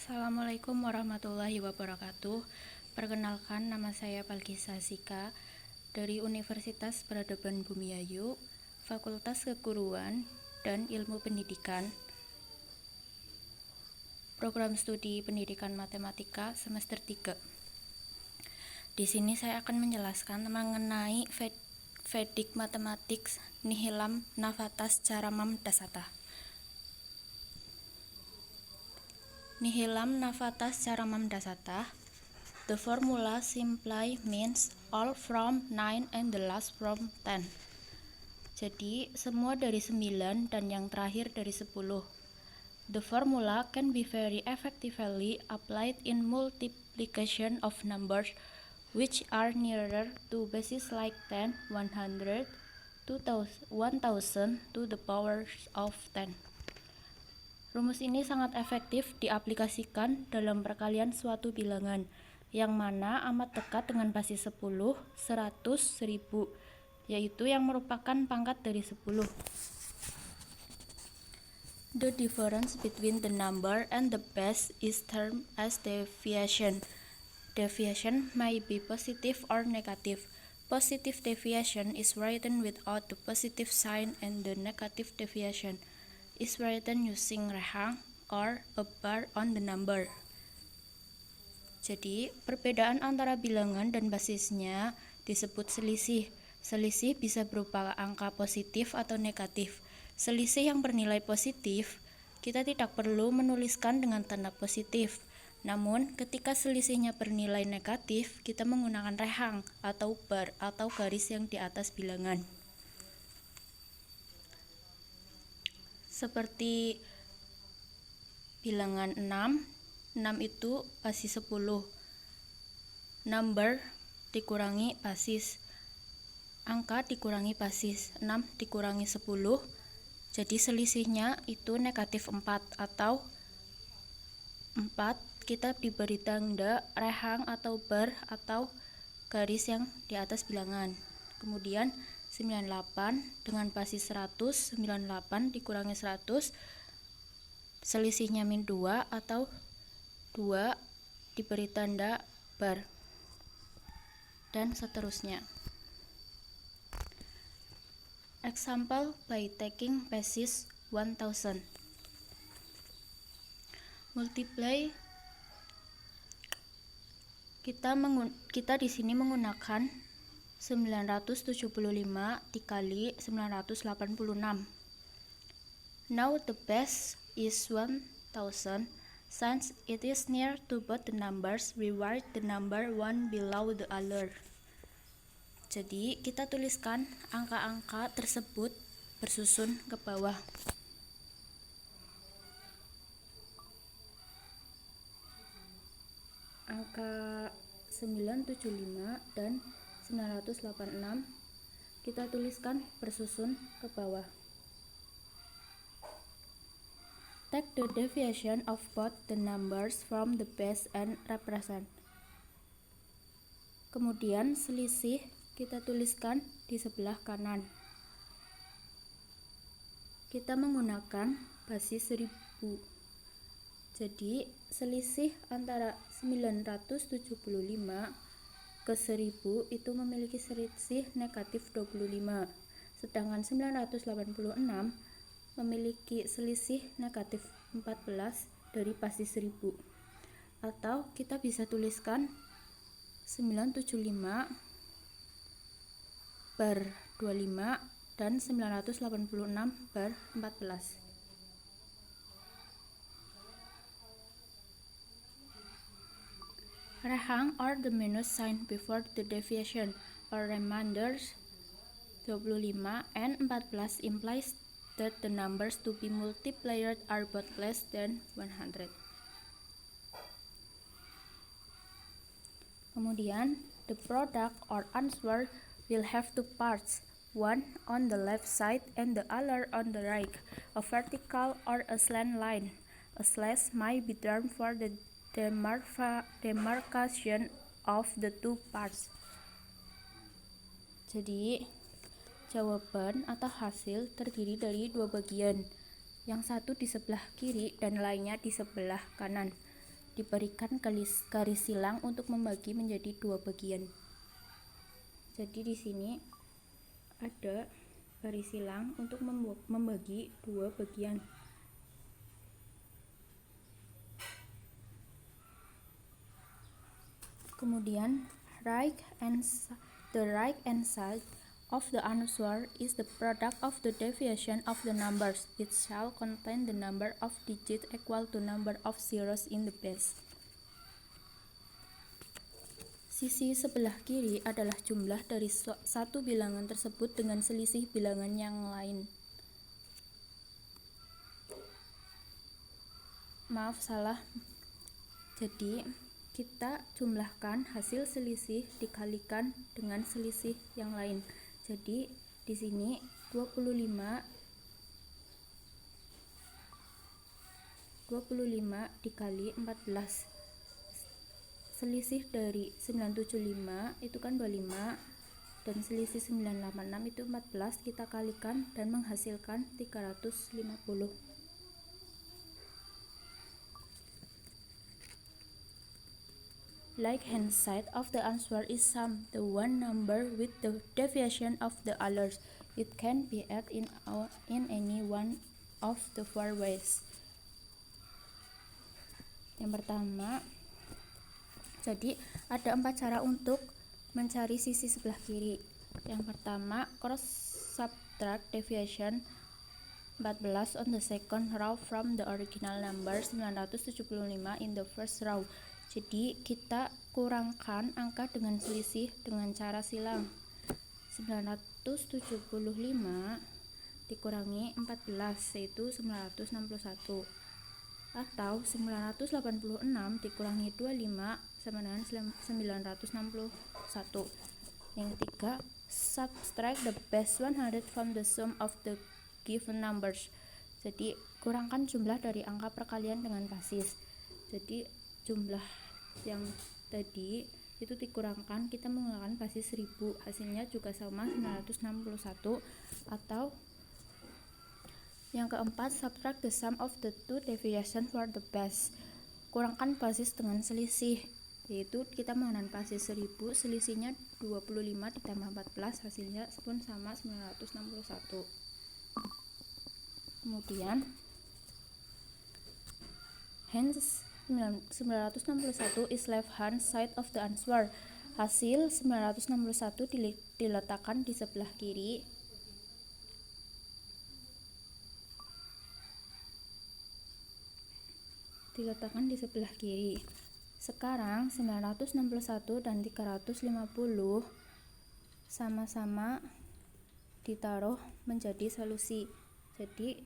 Assalamualaikum warahmatullahi wabarakatuh. Perkenalkan, nama saya Palkisa Sika dari Universitas Peradaban Bumiayu, Fakultas Keguruan dan Ilmu Pendidikan, Program Studi Pendidikan Matematika semester 3. Di sini saya akan menjelaskan mengenai Vedic Mathematics Nihilam Navatas Charamam Dasata. Nihilam Navatas Charamam Dasata. The formula simply means all from 9 and the last from 10. Jadi, semua dari 9 dan yang terakhir dari 10. The formula can be very effectively applied in multiplication of numbers which are nearer to bases like 10, 100, 1000 to the power of 10. Rumus ini sangat efektif diaplikasikan dalam perkalian suatu bilangan, yang mana amat dekat dengan basis 10, 100, 1000, yaitu yang merupakan pangkat dari 10. The difference between the number and the base is termed as deviation. Deviation may be positive or negative. Positive deviation is written without the positive sign and the negative deviation is written using rehang or a bar on the number. Jadi, perbedaan antara bilangan dan basisnya disebut selisih. Selisih bisa berupa angka positif atau negatif. Selisih yang bernilai positif, kita tidak perlu menuliskan dengan tanda positif. Namun, ketika selisihnya bernilai negatif, kita menggunakan rehang atau bar atau garis yang di atas bilangan. Seperti bilangan 6 itu basis 10. Number dikurangi basis. Angka dikurangi basis. 6 dikurangi 10. Jadi selisihnya itu negatif 4 atau 4 kita diberi tanda rehang atau bar atau garis yang di atas bilangan. Kemudian 98 dengan basis 100, 98 dikurangi 100, selisihnya min 2 atau 2 diberi tanda bar, dan seterusnya. Example by taking basis 1000. Multiply. Kita di sini menggunakan 975 dikali 986. Now the base is 1000. Since it is near to both the numbers, we write the number one below the other. Jadi, kita tuliskan angka-angka tersebut bersusun ke bawah. Angka 975 dan 986 kita tuliskan bersusun ke bawah. Take the deviation of both the numbers from the base and represent. Kemudian selisih kita tuliskan di sebelah kanan. Kita menggunakan basis 1000. Jadi selisih antara 975 ke 1000 itu memiliki selisih negatif 25. Sedangkan 986 memiliki selisih negatif 14 dari basis 1000. Atau kita bisa tuliskan 975 bar 25 dan 986 bar 14. Rehang or the minus sign before the deviation or remainders 25 and 14 implies that the numbers to be multiplied are both less than 100. Kemudian, the product or answer will have two parts, one on the left side and the other on the right, a vertical or a slant line. A slash might be drawn for the demarcation of the two parts. Jadi, jawaban atau hasil terdiri dari dua bagian, yang satu di sebelah kiri dan lainnya di sebelah kanan. diberikan garis silang untuk membagi menjadi dua bagian. Jadi di sini ada garis silang untuk membagi dua bagian. Kemudian the right hand side of the answer is the product of the deviation of the numbers. It shall contain the number of digits equal to number of zeros in the base. Sisi sebelah kiri adalah jumlah dari satu bilangan tersebut dengan selisih bilangan yang lain. Maaf, salah. Jadi kita jumlahkan hasil selisih dikalikan dengan selisih yang lain. Jadi di sini 25 dikali 14. Selisih dari 975 itu kan 25 dan selisih 986 itu 14, kita kalikan dan menghasilkan 350. Right hand side of the answer is sum, the one number with the deviation of the others. It can be added in any one of the four ways. Yang pertama, jadi ada 4 cara untuk mencari sisi sebelah kiri. Yang pertama, cross subtract deviation 14 on the second row from the original number 975 in the first row. Jadi kita kurangkan angka dengan selisih dengan cara silang. 975 dikurangi 14 yaitu 961, atau 986 dikurangi 25 sama dengan 961. Yang ketiga, subtract the base 100 from the sum of the given numbers. Jadi kurangkan jumlah dari angka perkalian dengan basis. Jadi jumlah yang tadi itu dikurangkan, kita menggunakan basis 1000, hasilnya juga sama 961. Atau yang keempat, subtract the sum of the two deviation for the base. Kurangkan basis dengan selisih, yaitu kita menggunakan basis 1000, selisihnya 25 ditambah 14, hasilnya pun sama 961. Kemudian hence 961 is left hand side of the answer. Hasil 961 diletakkan di sebelah kiri. Sekarang 961 dan 350 sama-sama ditaruh menjadi solusi. Jadi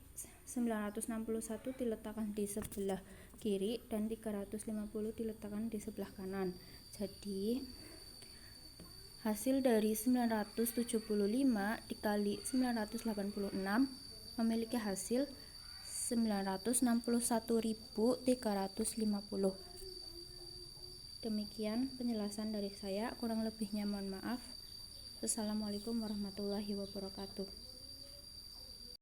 961 diletakkan di sebelah kiri dan 350 diletakkan di sebelah kanan. Jadi hasil dari 975 dikali 986 memiliki hasil 961.350. Demikian penjelasan dari saya, kurang lebihnya mohon maaf. Wassalamualaikum warahmatullahi wabarakatuh.